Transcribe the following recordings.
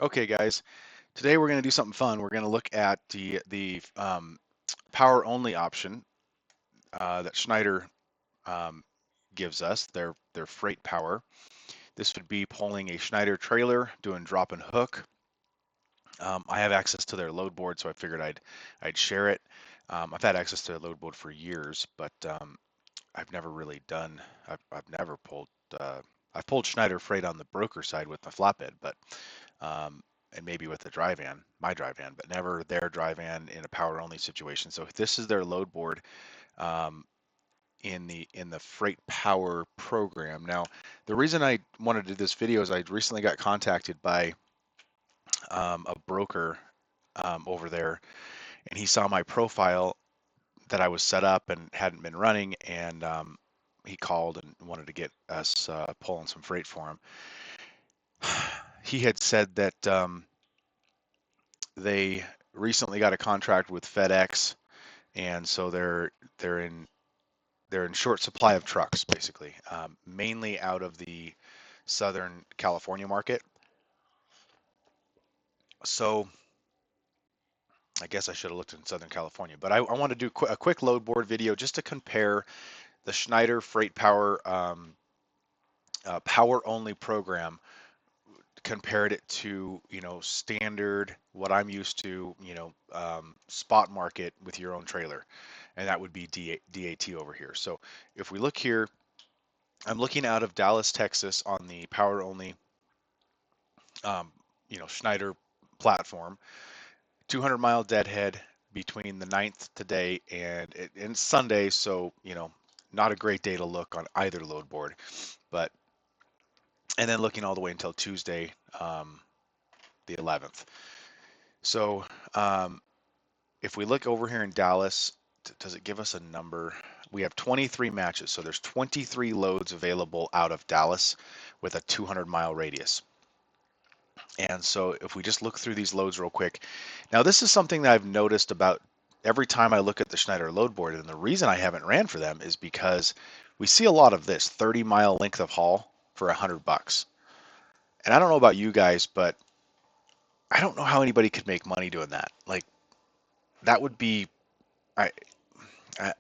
Okay, guys, today we're going to do something fun. We're going to look at the power only option that Schneider um, gives us, their freight power. This would be pulling a Schneider trailer, doing drop and hook. I have access to their load board, so I figured I'd share it. I've had access to their load board for years, but I've never really done. I've never pulled. I've pulled Schneider freight on the broker side with the flatbed, but and maybe with the dry van, my dry van, but never their dry van in a power only situation. So this is their load board um, in the freight power program. Now, the reason I wanted to do this video is I recently got contacted by a broker over there, and he saw my profile that I was set up and hadn't been running, and he called and wanted to get us pulling some freight for him. He had said that they recently got a contract with FedEx, and so they're in short supply of trucks, basically, mainly out of the Southern California market. So I guess I should have looked in Southern California, but I want to do a quick load board video just to compare the Schneider Freight Power power only program, compared it to standard, what I'm used to, spot market with your own trailer, and that would be DAT over here. So if we look here, I'm looking out of Dallas, Texas on the power only Schneider platform. 200-mile deadhead between the 9th today and Sunday, so not a great day to look on either load board, but and then looking all the way until Tuesday, the 11th. So if we look over here in Dallas, does it give us a number? We have 23 matches, so there's 23 loads available out of Dallas with a 200-mile radius. And so if we just look through these loads real quick, now this is something that I've noticed about every time I look at the Schneider load board, and the reason I haven't ran for them is because we see a lot of this 30-mile length of haul for $100. And I don't know about you guys, but I don't know how anybody could make money doing that. Like, that would be, I,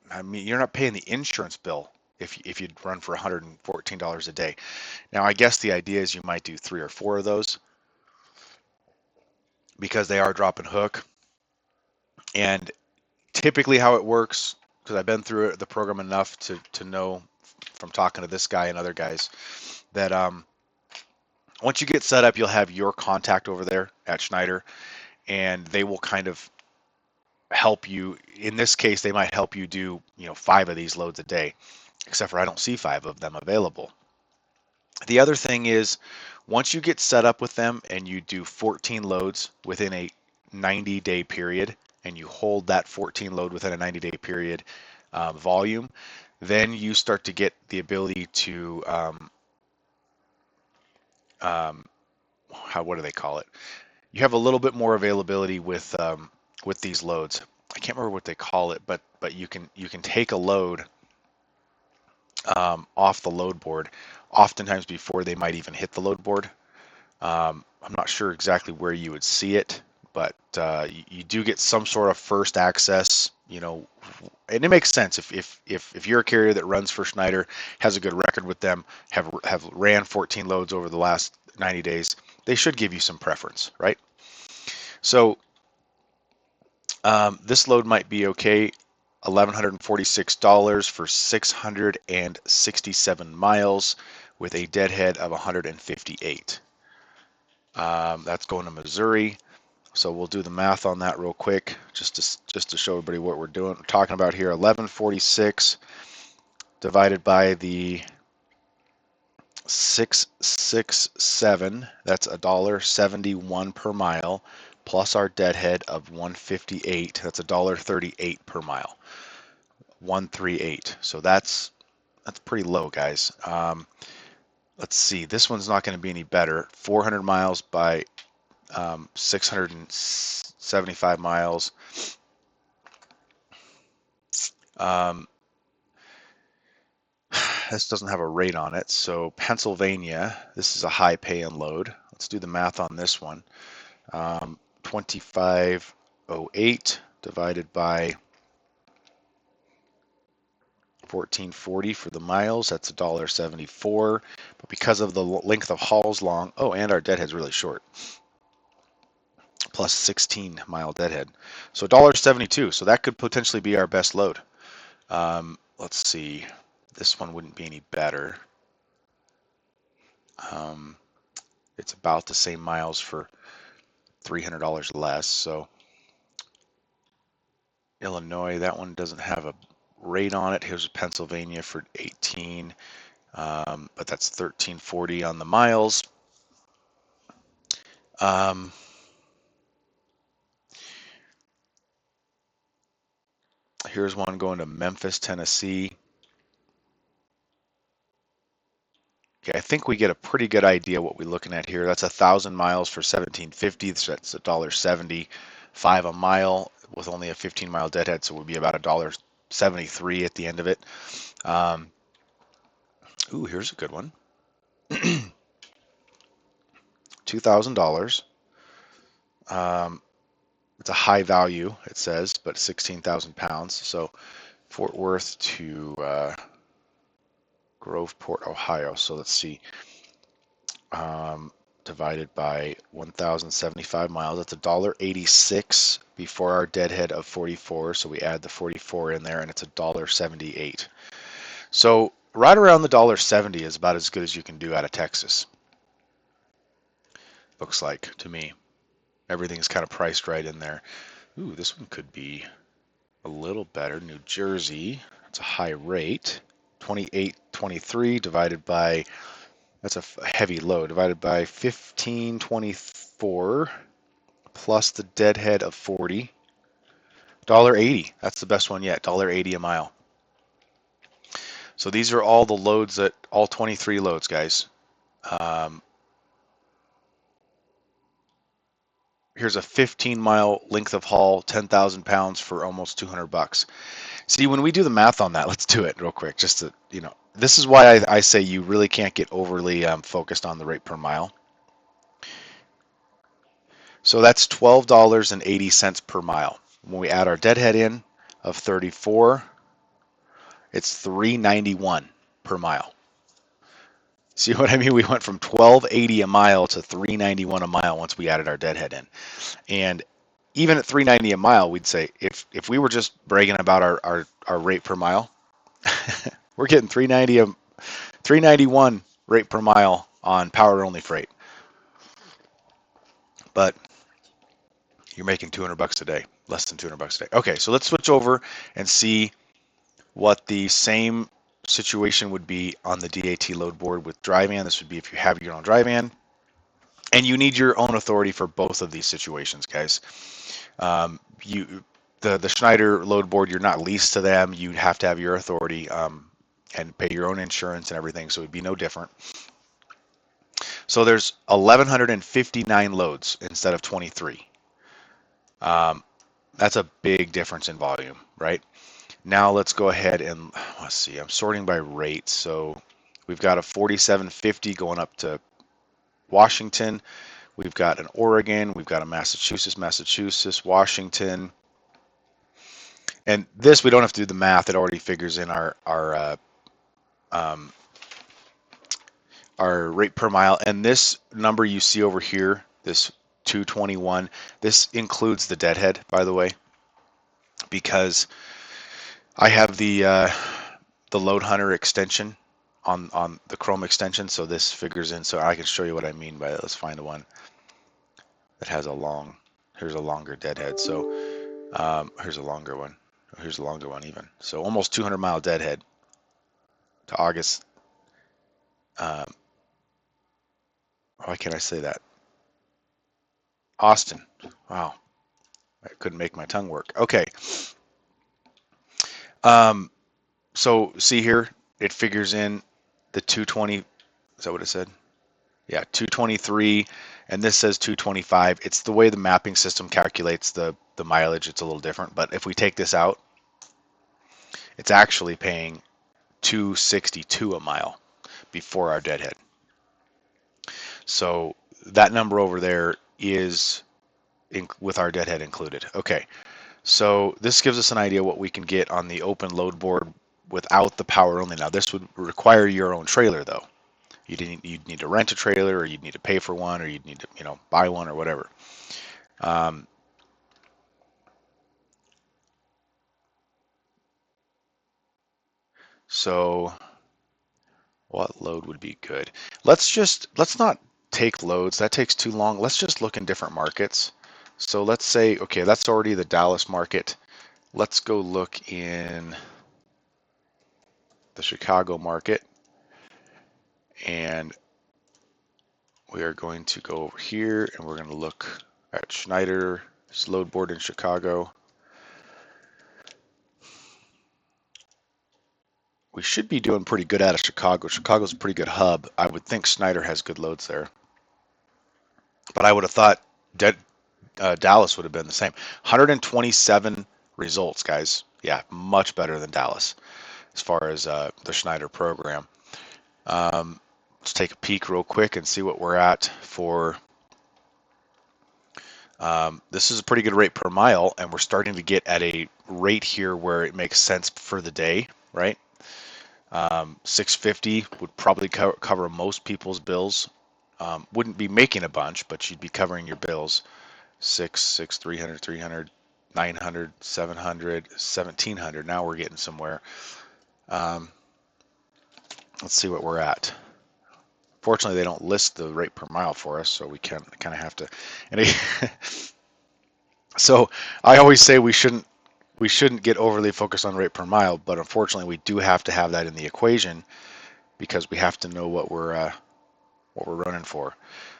I mean, you're not paying the insurance bill if you'd run for $114 a day. Now, I guess the idea is you might do 3 or 4 of those because they are drop and hook. And typically how it works, because I've been through the program enough to know from talking to this guy and other guys that once you get set up, you'll have your contact over there at Schneider, and they will kind of help you. In this case, they might help you do 5 of these loads a day, except for I don't see 5 of them available. The other thing is, once you get set up with them and you do 14 loads within a 90-day period, and you hold that 14 load within a 90-day period volume, then you start to get the ability to what do they call it? You have a little bit more availability with these loads. I can't remember what they call it, but you can take a load off the load board, oftentimes before they might even hit the load board. I'm not sure exactly where you would see it, but you do get some sort of first access, and it makes sense if you're a carrier that runs for Schneider, has a good record with them, have ran 14 loads over the last 90 days, they should give you some preference, right? So this load might be okay. $1,146 for 667 miles with a deadhead of 158. That's going to Missouri. So we'll do the math on that real quick, just to show everybody what we're talking about here. 1146 divided by the 667. That's $1.71 per mile, plus our deadhead of 158. That's $1.38 per mile. 138. So that's pretty low, guys. Let's see. This one's not going to be any better. 400 miles by 675 miles. This doesn't have a rate on it. So Pennsylvania, this is a high pay and load. let's do the math on this one. 2508 divided by 1440 for the miles, that's $1.74. But because of the length of haul's long, oh, and our deadhead's really short, plus 16-mile deadhead. So $1.72. So that could potentially be our best load. Let's see. This one wouldn't be any better. It's about the same miles for $300 less. So Illinois, that one doesn't have a rate on it. Here's Pennsylvania for 18, but that's 1340 on the miles. Here's one going to Memphis, Tennessee. Okay, I think we get a pretty good idea what we're looking at here. That's 1,000 miles for 1750. So that's $1.75 a mile with only a 15-mile deadhead, so it would be about $1.73 at the end of it. Ooh, here's a good one. $2,000. It's a high value, it says, but 16,000 pounds. So Fort Worth to Groveport, Ohio. So let's see. Divided by 1,075 miles. That's $1.86 before our deadhead of 44. So we add the 44 in there, and it's $1.78. So right around the $1.70 is about as good as you can do out of Texas. Looks like to me. Everything's kind of priced right in there. Ooh, this one could be a little better. New Jersey, it's a high rate. 2823 divided by, that's a heavy load, divided by 1524 plus the deadhead of 40. $1.80. That's the best one yet. $1.80 a mile. So these are all the loads that, all 23 loads, guys. Here's a 15-mile length of haul, 10,000 pounds for almost $200. See, when we do the math on that, let's do it real quick. Just to, this is why I say you really can't get overly focused on the rate per mile. So that's $12.80 per mile. When we add our deadhead in of 34, it's $3.91 per mile. See what I mean? We went from $12.80 a mile to $3.91 a mile once we added our deadhead in. And even at $3.90 a mile, we'd say if we were just bragging about our rate per mile, we're getting $3.91 rate per mile on power only freight. But you're making $200 a day, less than $200 a day. Okay, so let's switch over and see what the same situation would be on the DAT load board with dry van. This would be if you have your own dry van, and you need your own authority for both of these situations, guys. The Schneider load board, you're not leased to them. You have to have your authority and pay your own insurance and everything, so it'd be no different. So there's 1,159 loads instead of 23. That's a big difference in volume, right? Now let's go ahead and let's see. I'm sorting by rate. So we've got a 4750 going up to Washington. We've got an Oregon. We've got a Massachusetts, Washington. And this, we don't have to do the math. It already figures in our rate per mile. And this number you see over here, this 221, this includes the deadhead, by the way, because I have the load hunter extension on the Chrome extension, so this figures in. So I can show you what I mean by it. Let's find the one that has here's a longer deadhead. So here's a longer one. Here's a longer one even. So almost 200-mile deadhead to August. Why can't I say that? Austin. Wow. I couldn't make my tongue work. Okay. So see here, it figures in the 220. Is that what it said? Yeah, 223, and this says 225. It's the way the mapping system calculates the mileage. It's a little different, but if we take this out, it's actually paying 262 a mile before our deadhead. So that number over there is with our deadhead included. Okay, so this gives us an idea what we can get on the open load board without the power only. Now this would require your own trailer though. You'd need to rent a trailer, or you'd need to pay for one, or you'd need to buy one or whatever. Um, so what load would be good? Let's not take loads. That takes too long. Let's just look in different markets. So let's say, okay, that's already the Dallas market. Let's go look in the Chicago market, and we are going to go over here and we're going to look at Schneider's load board in Chicago. We should be doing pretty good out of Chicago. Chicago's a pretty good hub. I would think Schneider has good loads there, but I would have thought Dallas would have been the same. 127 results, guys. Yeah, much better than Dallas as far as the Schneider program. Let's take a peek real quick and see what we're at for. This is a pretty good rate per mile, and we're starting to get at a rate here where it makes sense for the day, right? 650 would probably cover most people's bills. Wouldn't be making a bunch, but you'd be covering your bills. 300, 300, 900, 700, 1700. Now we're getting somewhere. Let's see what we're at. Fortunately, they don't list the rate per mile for us, so we kind of have to. And so I always say we shouldn't get overly focused on rate per mile, but unfortunately, we do have to have that in the equation because we have to know what we're running for.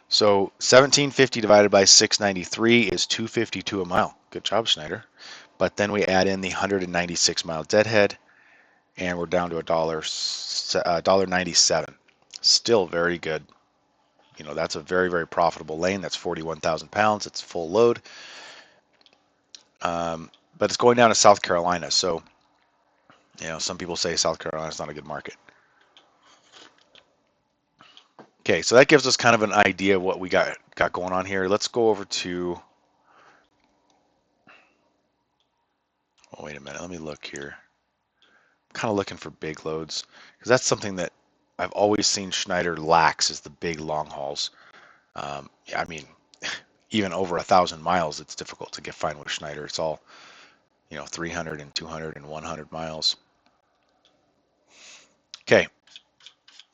So 1750 divided by 693 is 252 a mile. Good job, Schneider. But then we add in the 196 mile deadhead, and we're down to $1.97. Still very good. That's a very, very profitable lane. That's 41,000 pounds. It's full load. But it's going down to South Carolina. So, some people say South Carolina is not a good market. Okay, so that gives us kind of an idea of what we got going on here. Let's go over to, oh, wait a minute, let me look here. I'm kind of looking for big loads because that's something that I've always seen Schneider lacks is the big long hauls. Yeah, I mean, even over 1,000 miles, it's difficult to find with Schneider. It's all, 300 and 200 and 100 miles. Okay,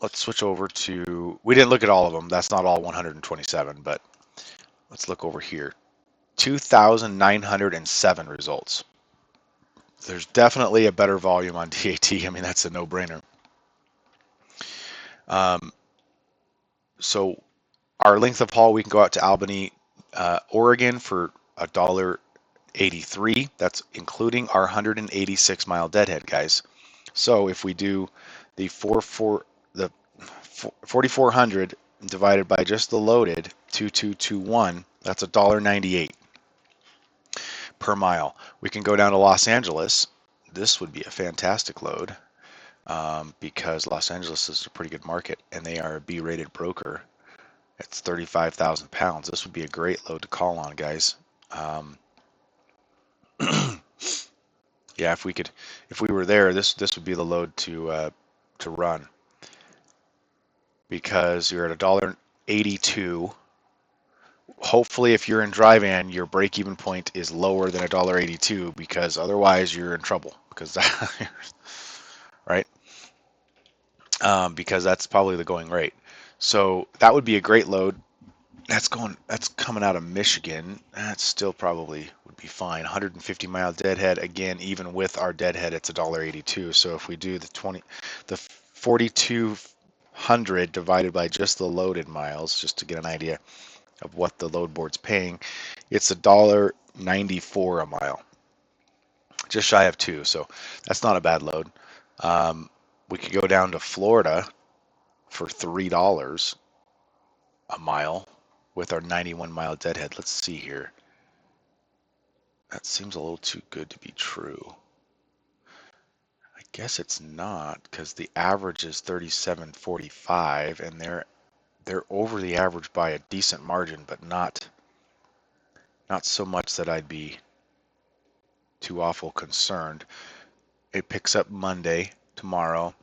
let's switch over to, we didn't look at all of them. That's not all 127, but let's look over here. 2,907 results. There's definitely a better volume on DAT. I mean, that's a no-brainer. So our length of haul, we can go out to Albany, Oregon for $1.83. That's including our 186 mile deadhead, guys. So if we do the 4,400 divided by just the loaded 2221, that's $1.98 per mile. We can go down to Los Angeles. This would be a fantastic load because Los Angeles is a pretty good market and they are a B-rated broker. It's 35,000 pounds. This would be a great load to call on, guys. Yeah, if we were there, this would be the load to run because you're at $1.82. Hopefully, if you're in dry van, your break-even point is lower than $1.82 because otherwise you're in trouble. Because right, because that's probably the going rate. So that would be a great load. That's coming out of Michigan. That's still probably would be fine. 150 mile deadhead. Again, even with our deadhead, it's $1.82. So if we do the 4,200 divided by just the loaded miles, just to get an idea of what the load board's paying, it's $1.94 a mile, just shy of 2. So that's not a bad load. We could go down to Florida for $3 a mile with our 91 mile deadhead. Let's see here. That seems a little too good to be true. I guess it's not because the average is 37.45 and they're they're over the average by a decent margin, but not so much that I'd be too awful concerned. It picks up Monday, tomorrow,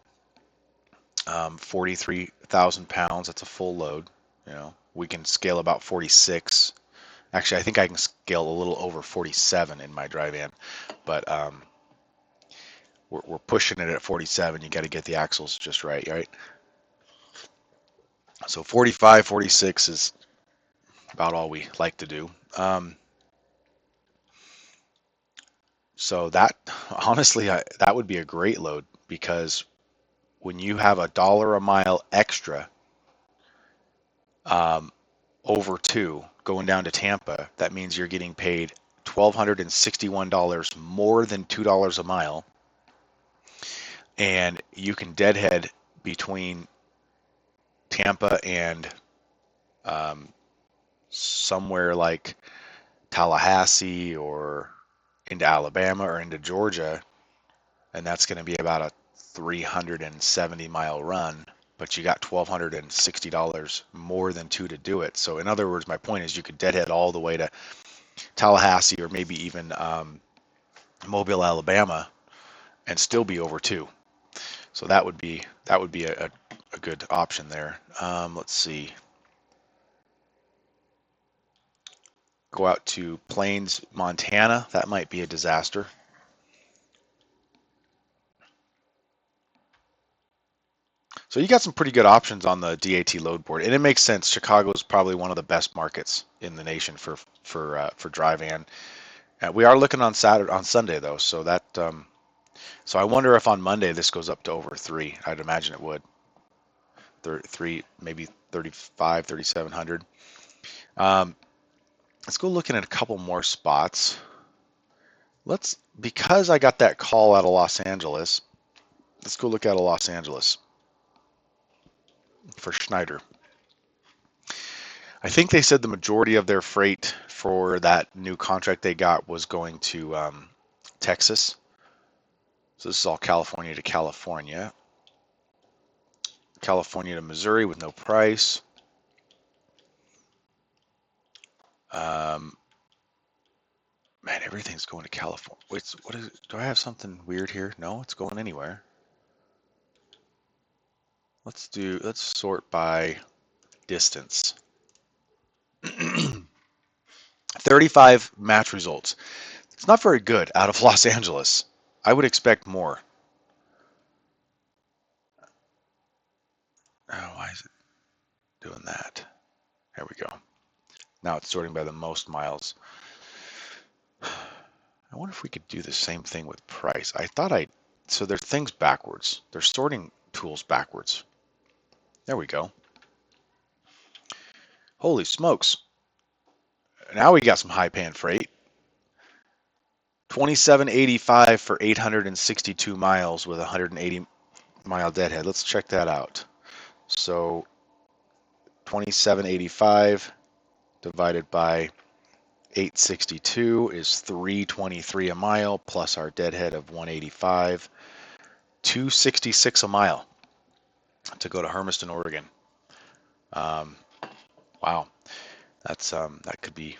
43,000 pounds. That's a full load. You know, we can scale about 46. Actually, I think I can scale a little over 47 in my dry van, but we're pushing it at 47. You got to get the axles just right, right? So 45, 46 is about all we like to do. So that, honestly, that would be a great load, because when you have $1 a mile extra over two going down to Tampa, that means you're getting paid $1,261 more than $2 a mile, and you can deadhead between Tampa and somewhere like Tallahassee or into Alabama or into Georgia, and that's going to be about a 370-mile run, but you got $1,260 more than two to do it. So in other words, my point is you could deadhead all the way to Tallahassee or maybe even Mobile, Alabama, and still be over two. So that would be a good option there. Let's see. Go out to Plains, Montana. That might be a disaster. So you got some pretty good options on the DAT load board, and it makes sense. Chicago is probably one of the best markets in the nation for dry van. We are looking on Sunday though, so that so I wonder if on Monday this goes up to over 3. I'd imagine it would. 3, maybe 35, 3,700. Let's go looking at a couple more spots. Because I got that call out of Los Angeles, let's go look out of Los Angeles for Schneider. I think they said the majority of their freight for that new contract they got was going to Texas. So this is all California to California. California to Missouri with no price. Man, everything's going to California. Wait, what is? Do I have something weird here? No, it's going anywhere. Let's sort by distance. 35 match results. It's not very good out of Los Angeles. I would expect more. Oh, why is it doing that? There we go. Now it's sorting by the most miles. I wonder if we could do the same thing with price. So they're things backwards. They're sorting tools backwards. There we go. Holy smokes. Now we got some high pan freight. 2785 for 862 miles with 180 mile deadhead. Let's check that out. So 2785 divided by 862 is 323 a mile plus our deadhead of 185. 266 a mile to go to Hermiston, Oregon. Wow, that's that could be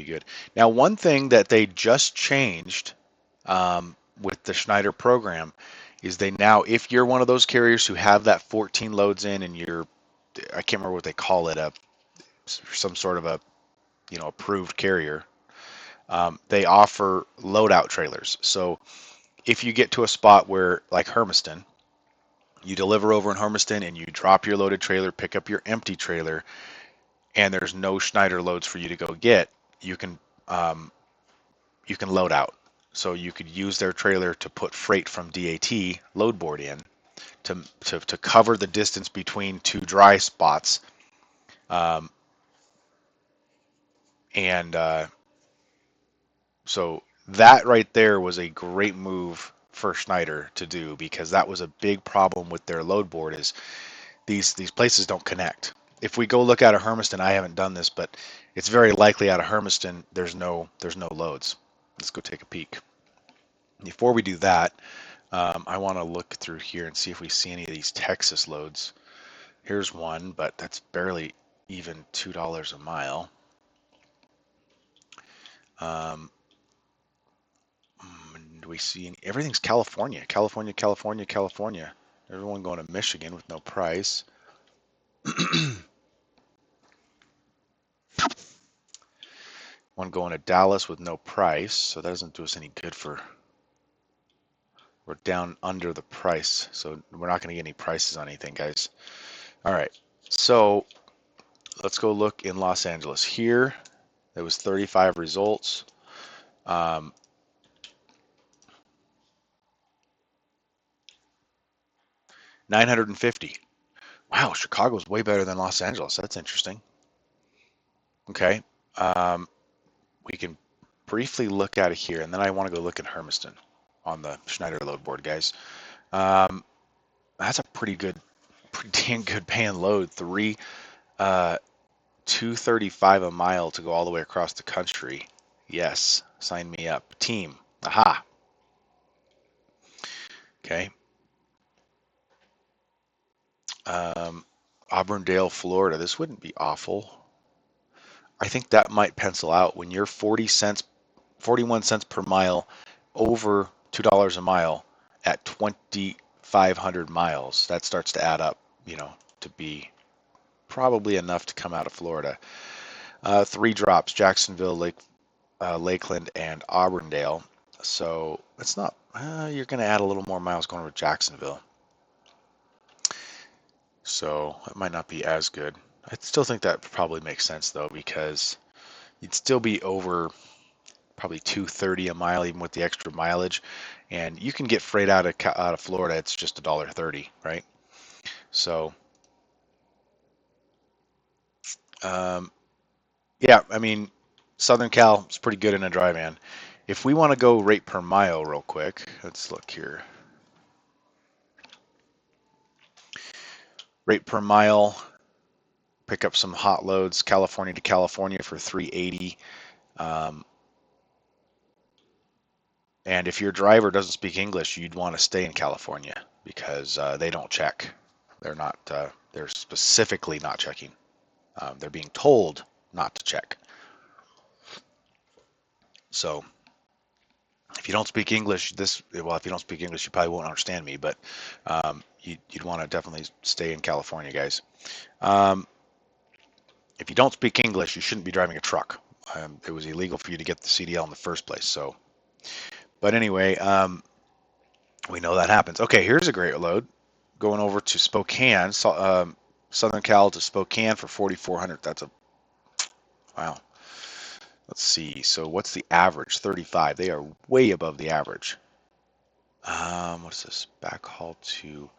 good. Now, one thing that they just changed with the Schneider program is they now, if you're one of those carriers who have that 14 loads in and I can't remember what they call it, some sort of a approved carrier, they offer loadout trailers. So if you get to a spot where, like Hermiston, you deliver over in Hermiston and you drop your loaded trailer, pick up your empty trailer, and there's no Schneider loads for you to go get, you can load out. So you could use their trailer to put freight from DAT load board in to cover the distance between two dry spots, so that right there was a great move for Schneider to do, because that was a big problem with their load board is these places don't connect. If we go look out of Hermiston, I haven't done this, but it's very likely out of Hermiston there's no loads. Let's go take a peek. Before we do that, I want to look through here and see if we see any of these Texas loads. Here's one, but that's barely even $2 a mile. Do we see everything's California, California, California, California. Everyone going to Michigan with no price. One going to Dallas with no price, so that doesn't do us any good we're down under the price, so we're not going to get any prices on anything, guys. All right, so let's go look in Los Angeles. Here, there was 35 results. 950. Wow, Chicago's way better than Los Angeles. That's interesting. Okay, we can briefly look at it here, and then I want to go look in Hermiston on the Schneider load board, guys. That's a pretty damn good paying load. 235 a mile to go all the way across the country. Yes, sign me up. Team. Aha. Okay. Auburndale, Florida. This wouldn't be awful. I think that might pencil out when you're 41 cents per mile over $2 a mile at 2,500 miles. That starts to add up, to be probably enough to come out of Florida. 3 drops: Jacksonville, Lakeland, and Auburndale. So it's not. You're going to add a little more miles going over Jacksonville. So it might not be as good. I still think that probably makes sense though, because you'd still be over probably 230 a mile even with the extra mileage, and you can get freight out of Florida. It's just $1.30, right? So yeah, I mean, Southern Cal is pretty good in a dry van. If we want to go rate per mile real quick, let's look here. Rate per mile, pick up some hot loads, California to California for 380. And if your driver doesn't speak English, you'd want to stay in California because they don't check. They're not. They're specifically not checking. They're being told not to check. So if you don't speak English, if you don't speak English, you probably won't understand me. But you'd want to definitely stay in California, guys. If you don't speak English, you shouldn't be driving a truck. It was illegal for you to get the CDL in the first place. So, but anyway, we know that happens. Okay, here's a great load going over to Spokane, Southern Cal to Spokane for 4,400. That's a wow. Let's see. So what's the average? 35. They are way above the average. What's this? Backhaul to.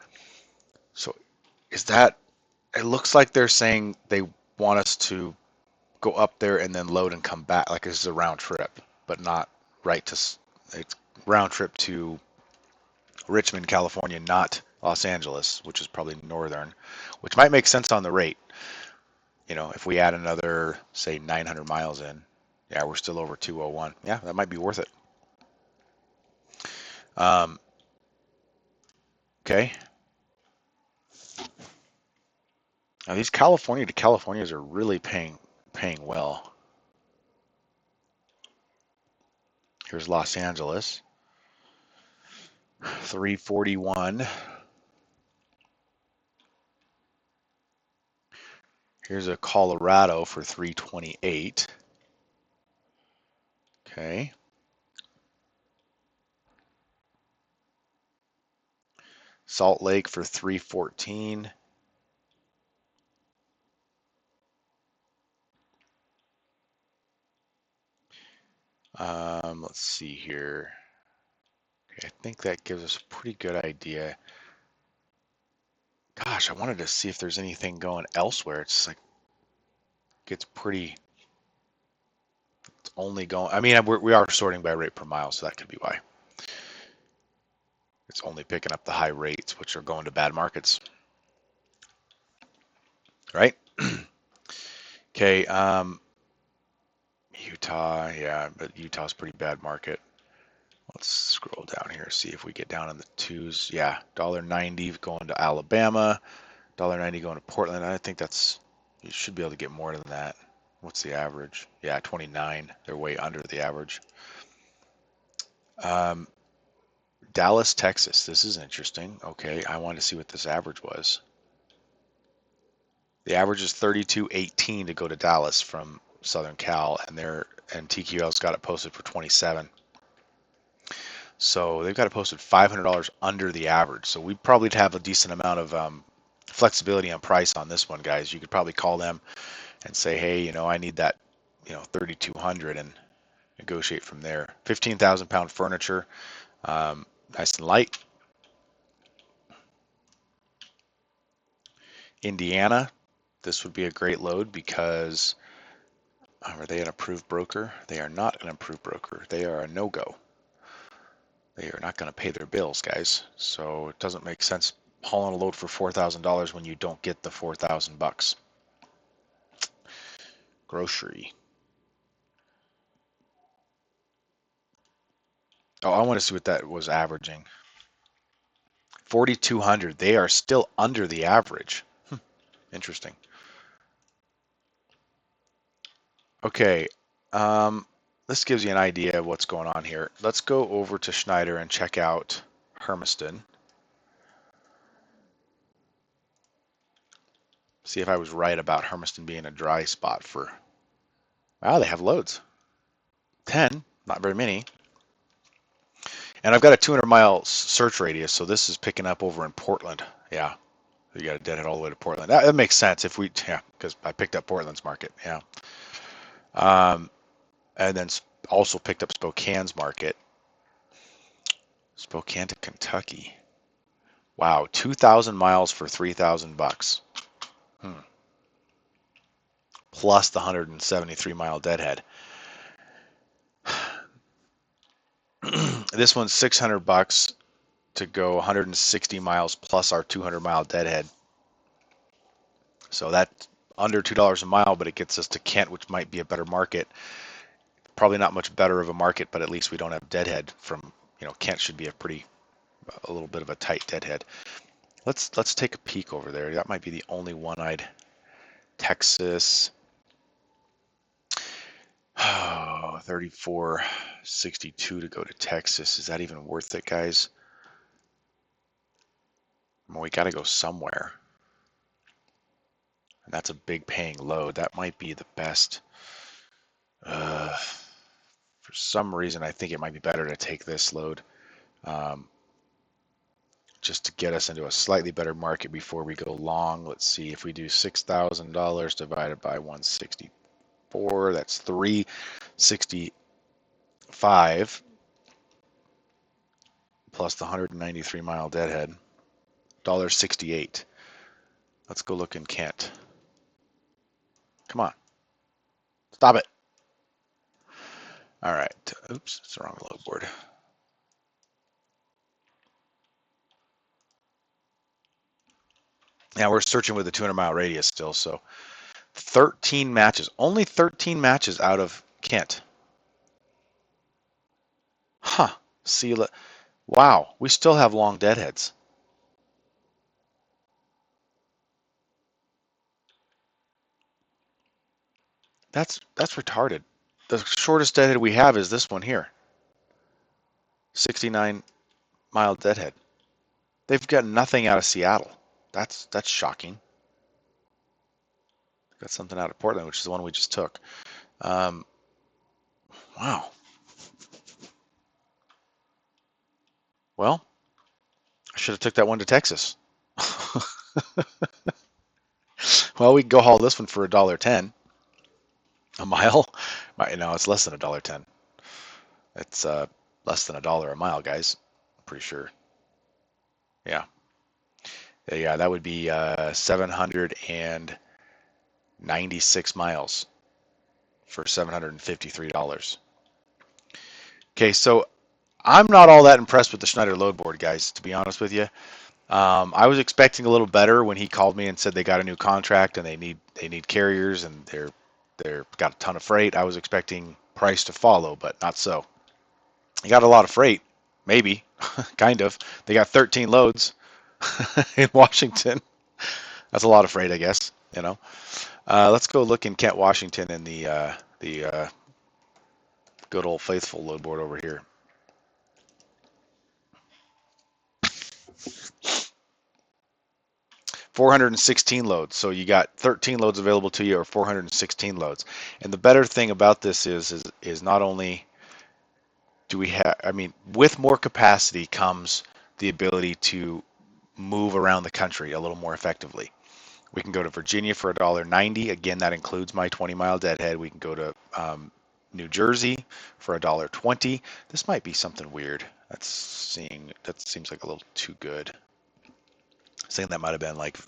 So is that? It looks like they're saying they want us to go up there and then load and come back. Like this is a round trip, but not right to. It's round trip to Richmond, California, not Los Angeles, which is probably northern, which might make sense on the rate. If we add another, say, 900 miles in, yeah, we're still over 201. Yeah, that might be worth it. Okay. Now these California to Californias are really paying well. Here's Los Angeles, 341. Here's a Colorado for 328. Okay. Salt Lake for 314. Let's see here. Okay, I think that gives us a pretty good idea. Gosh, I wanted to see if there's anything going elsewhere. It's like it's pretty. It's only going. I mean, we are sorting by rate per mile, so that could be why. It's only picking up the high rates, which are going to bad markets, right? Okay. Utah, yeah, but Utah's pretty bad market. Let's scroll down here, see if we get down in the twos. Yeah, $1.90 going to Alabama, $1.90 going to Portland. I think you should be able to get more than that. What's the average? Yeah, 29. They're way under the average. Dallas, Texas. This is interesting. Okay, I wanted to see what this average was. The average is 32.18 to go to Dallas from Southern Cal, and TQL's got it posted for 27. So they've got it posted $500 under the average. So we probably have a decent amount of flexibility on price on this one, guys. You could probably call them and say, hey, I need that, 3,200 and negotiate from there. 15,000 pound furniture, nice and light. Indiana, this would be a great load because are they an approved broker? They are not an approved broker. They are a no-go. They are not going to pay their bills, guys. So it doesn't make sense hauling a load for $4,000 when you don't get the 4,000 bucks. Grocery. Oh, I want to see what that was averaging. 4,200. They are still under the average. Interesting. Okay. This gives you an idea of what's going on here. Let's go over to Schneider and check out Hermiston. See if I was right about Hermiston being a dry spot for... Wow, they have loads. 10, not very many. And I've got a 200-mile search radius, so this is picking up over in Portland. Yeah, you got a deadhead all the way to Portland. That makes sense if we, yeah, because I picked up Portland's market. Yeah. And then also picked up Spokane's market. Spokane to Kentucky. Wow, 2,000 miles for 3,000 bucks. Plus the 173-mile deadhead. This one's 600 bucks to go 160 miles plus our 200-mile deadhead. So that's under $2 a mile, but it gets us to Kent, which might be a better market. Probably not much better of a market, but at least we don't have deadhead from, Kent should be a little bit of a tight deadhead. Let's take a peek over there. That might be the only one-eyed. Texas. Oh, 34.62 to go to Texas. Is that even worth it, guys? Well, we got to go somewhere. And that's a big paying load. That might be the best. For some reason, I think it might be better to take this load just to get us into a slightly better market before we go long. Let's see if we do $6,000 divided by 164. That's 365 plus the 193-mile deadhead. $1.68. Let's go look in Kent. Come on. Stop it. All right. Oops, it's the wrong load board. Now we're searching with a 200-mile radius still, so 13 matches. Only 13 matches out of Kent. Huh. See, wow, we still have long deadheads. That's retarded. The shortest deadhead we have is this one here. 69-mile deadhead. They've got nothing out of Seattle. That's shocking. Got something out of Portland, which is the one we just took. Wow. Well, I should have took that one to Texas. Well, we can go haul this one for $1.10 a mile. No, it's less than $1.10. It's less than $1 a mile, guys. I'm pretty sure. Yeah. Yeah, that would be 796 miles for $753. Okay, so I'm not all that impressed with the Schneider load board, guys, to be honest with you. I was expecting a little better when he called me and said they got a new contract and they need carriers and they're got a ton of freight. I was expecting price to follow, but not so. They got a lot of freight, maybe, kind of. They got 13 loads in Washington. That's a lot of freight, I guess. You know. Let's go look in Kent, Washington, in the good old faithful load board over here. 416 loads. So you got 13 loads available to you, or 416 loads. And the better thing about this is not only do we have, I mean, with more capacity comes the ability to move around the country a little more effectively. We can go to Virginia for $1.90. Again, that includes my 20-mile deadhead. We can go to New Jersey for $1.20. This might be something weird. That seems like a little too good. Saying that might have been like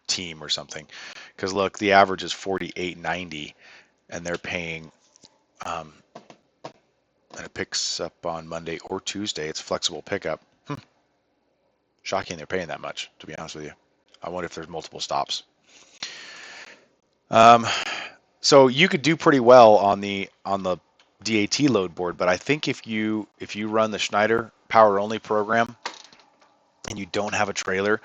team or something, because look, the average is 48.90, and they're paying, and it picks up on Monday or Tuesday. It's flexible pickup. Shocking they're paying that much, to be honest with you. I wonder if there's multiple stops. So you could do pretty well on the DAT load board, but I think if you run the Schneider power only program and you don't have a trailer,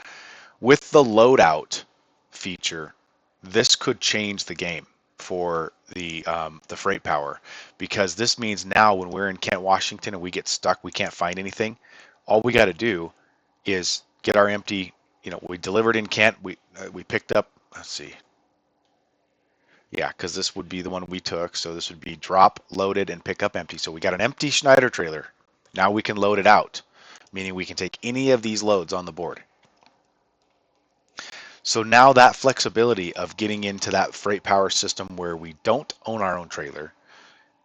with the loadout feature, this could change the game for the freight power, because this means now when we're in Kent, Washington, and we get stuck, we can't find anything. All we got to do is get our empty. We delivered in Kent. We picked up. Let's see. Yeah, because this would be the one we took. So this would be drop, loaded, and pick up empty. So we got an empty Schneider trailer. Now we can load it out, meaning we can take any of these loads on the board. So now that flexibility of getting into that freight power system where we don't own our own trailer,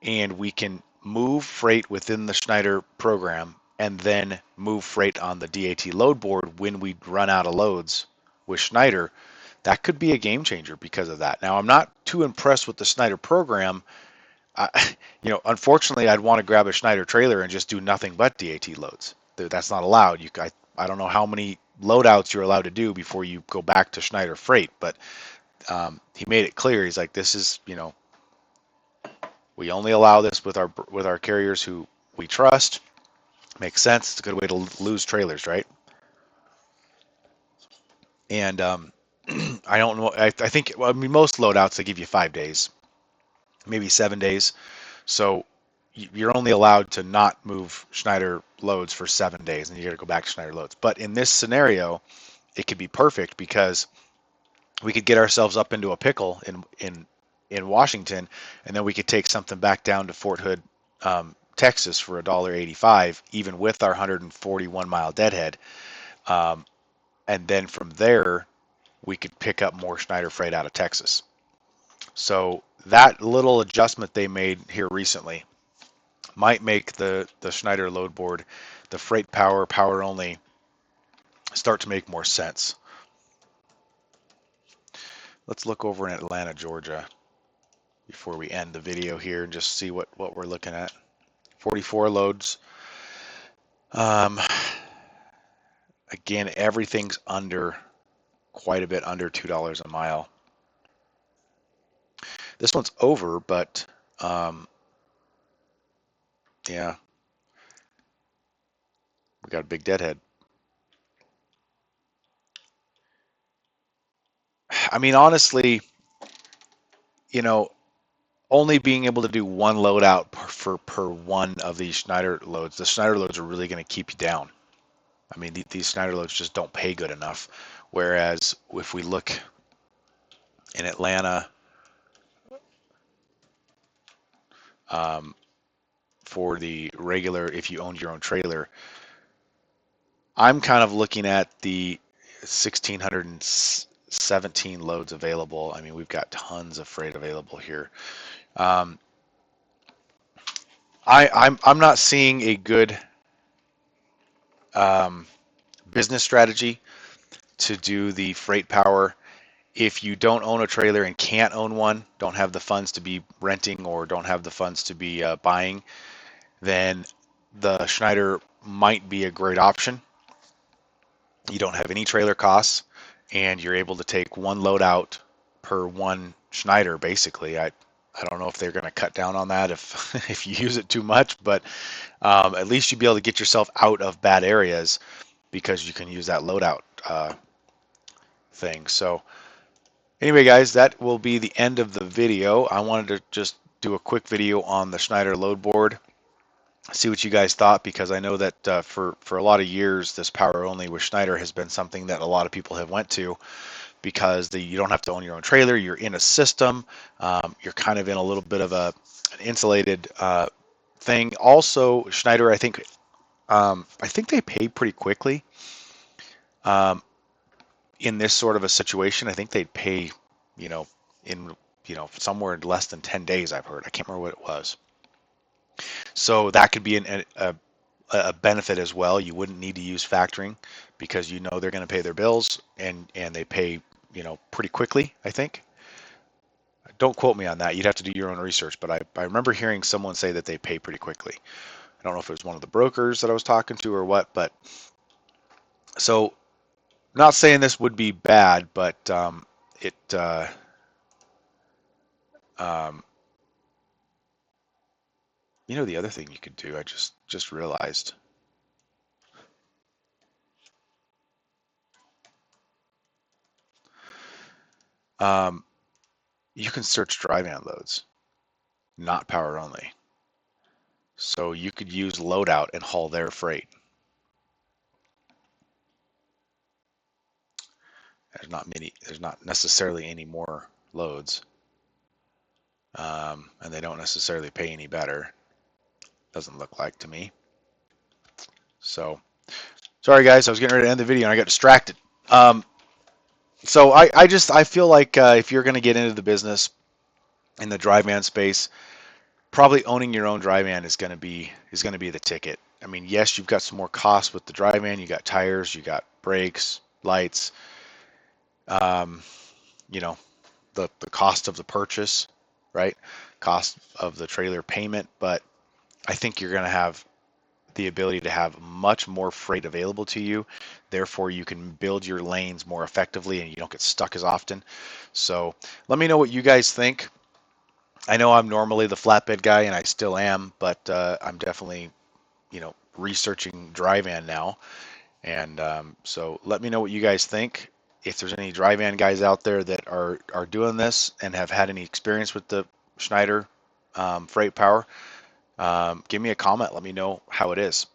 and we can move freight within the Schneider program and then move freight on the DAT load board when we run out of loads with Schneider, that could be a game changer because of that. Now, I'm not too impressed with the Schneider program. Unfortunately, I'd want to grab a Schneider trailer and just do nothing but DAT loads. That's not allowed. I don't know how many loadouts you're allowed to do before you go back to Schneider freight, but he made it clear. He's like, this is, we only allow this with our carriers who we trust. Makes sense. It's a good way to lose trailers, right? And I don't know. I think, well, I mean, most loadouts, they give you 5 days, maybe 7 days. So you're only allowed to not move Schneider loads for 7 days, and you got to go back to Schneider loads. But in this scenario, it could be perfect, because we could get ourselves up into a pickle in Washington, and then we could take something back down to Fort Hood, Texas for $1.85, even with our 141-mile deadhead. And then from there, we could pick up more Schneider freight out of Texas. So that little adjustment they made here recently might make the Schneider load board, the freight power only, start to make more sense. Let's look over in Atlanta, Georgia, before we end the video here, and just see what we're looking at. 44 loads. Again, everything's quite a bit under $2 a mile. This one's over, but yeah, we got a big deadhead. I mean, honestly, only being able to do one loadout per one of these Schneider loads, the Schneider loads are really going to keep you down. I mean, these Schneider loads just don't pay good enough. Whereas if we look in Atlanta, for the regular, if you owned your own trailer, I'm kind of looking at the 1,617 loads available. I mean, we've got tons of freight available here. I'm not seeing a good business strategy to do the freight power if you don't own a trailer and can't own one, don't have the funds to be renting, or don't have the funds to be buying. Then the Schneider might be a great option. You don't have any trailer costs, and you're able to take one load out per one Schneider, basically. I don't know if they're going to cut down on that if if you use it too much, but at least you'd be able to get yourself out of bad areas, because you can use that loadout thing. So anyway, guys, that will be the end of the video. I wanted to just do a quick video on the Schneider load board, see what you guys thought, because I know that for a lot of years, this power only with Schneider has been something that a lot of people have went to, because you don't have to own your own trailer. You're in a system. You're kind of in a little bit of an insulated thing. Also, Schneider, I think they pay pretty quickly. Um, in this sort of a situation, I think they'd pay, you know, in somewhere in less than 10 days. I've heard. I can't remember what it was. So that could be a benefit as well. You wouldn't need to use factoring, because you know they're going to pay their bills, and they pay, pretty quickly, I think. Don't quote me on that. You'd have to do your own research, but I remember hearing someone say that they pay pretty quickly. I don't know if it was one of the brokers that I was talking to or what, but so not saying this would be bad, but it um, the other thing you could do, I just realized. Um, you can search dry van loads, not power only. So you could use loadout and haul their freight. There's not necessarily any more loads, and they don't necessarily pay any better. Doesn't look like to me. So sorry guys, I was getting ready to end the video and I got distracted. So I feel like if you're going to get into the business in the dry van space, probably owning your own dry van is going to be the ticket. I mean, yes, you've got some more costs with the dry van. You got tires, you got brakes, lights, um, you know, the cost of the purchase, right? Cost of the trailer payment, but I think you're going to have the ability to have much more freight available to you. Therefore, you can build your lanes more effectively and you don't get stuck as often. So let me know what you guys think. I know I'm normally the flatbed guy, and I still am, but I'm definitely, researching dry van now. And so let me know what you guys think. If there's any dry van guys out there that are doing this and have had any experience with the Schneider freight power, give me a comment. Let me know how it is.